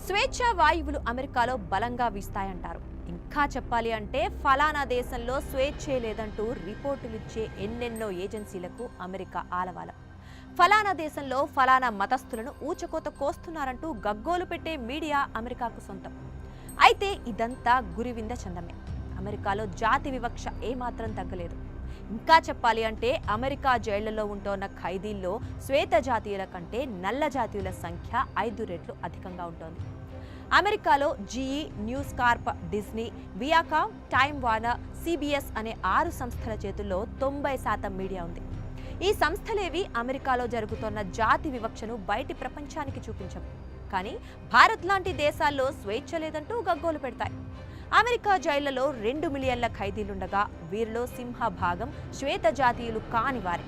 స్వేచ్ఛ వాయువులు అమెరికాలో బలంగా వీస్తాయంటారు. ఇంకా చెప్పాలి అంటే ఫలానా దేశంలో స్వేచ్ఛే లేదంటూ రిపోర్టులు ఇచ్చే ఎన్నెన్నో ఏజెన్సీలకు అమెరికా ఆలవాలం. ఫలానా దేశంలో ఫలానా మతస్థులను ఊచకోత కోస్తున్నారంటూ గగ్గోలు పెట్టే మీడియా అమెరికాకు సొంతం. అయితే ఇదంతా గురివింద చందమే. అమెరికాలో జాతి వివక్ష ఏమాత్రం తగ్గలేదు. ఇంకా చెప్పాలి అంటే అమెరికా జైళ్లలో ఉంటోన్న ఖైదీల్లో శ్వేత జాతీయుల కంటే నల్ల జాతీయుల సంఖ్య 5 రెట్లు అధికంగా ఉంటుంది. అమెరికాలో GE, News Corp, Disney, Viacom, Time Warner, CBS అనే 6 సంస్థల చేతుల్లో 90% మీడియా ఉంది. ఈ సంస్థలేవి అమెరికాలో జరుగుతున్న జాతి వివక్షను బయటి ప్రపంచానికి చూపించవు. కానీ భారత్ లాంటి దేశాల్లో స్వేచ్ఛ లేదంటూ గగ్గోలు పెడతాయి. అమెరికా జైళ్లలో 2 మిలియన్ల ఖైదీలుండగా వీరిలో సింహ భాగం శ్వేత జాతీయులు కాని వారే.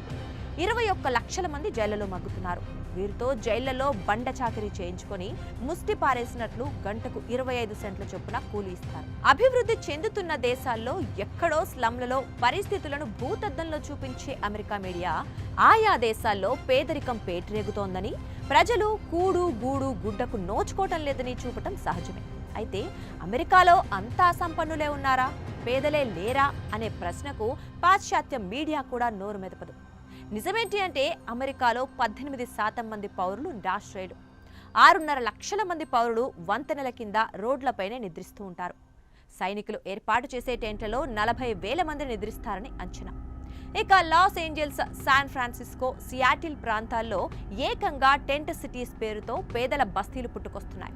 21 లక్షల మంది జైళ్లలో మగ్గుతున్నారు. వీరితో జైళ్లలో బండ చాకిరీ చేయించుకొని ముష్టి పారేసినట్లు గంటకు 25 సెంట్ల చొప్పున కూలీ ఇస్తారు. అభివృద్ధి చెందుతున్న దేశాల్లో ఎక్కడో స్లమ్లలో పరిస్థితులను భూతద్దంలో చూపించే అమెరికా మీడియా ఆయా దేశాల్లో పేదరికం పేటరేగుతోందని, ప్రజలు కూడు గూడు గుడ్డకు నోచుకోవటం లేదని చూపటం సహజమే. అయితే అమెరికాలో అంతా సంపన్నులే ఉన్నారా, పేదలే లేరా అనే ప్రశ్నకు పాశ్చాత్య మీడియా కూడా నోరు మెదపదు. నిజమేంటి అంటే అమెరికాలో 18% మంది పౌరులు నిరాశ్రయులు. 6.5 లక్షల మంది పౌరులు వంతెనల కింద రోడ్లపైనే నిద్రిస్తూ ఉంటారు. సైనికులు ఏర్పాటు చేసే టెంట్లలో 40,000 మంది నిద్రిస్తారని అంచనా. ఇక Los Angeles, San Francisco, Seattle ప్రాంతాల్లో ఏకంగా టెంట్ సిటీస్ పేరుతో పేదల బస్తీలు పుట్టుకొస్తున్నాయి.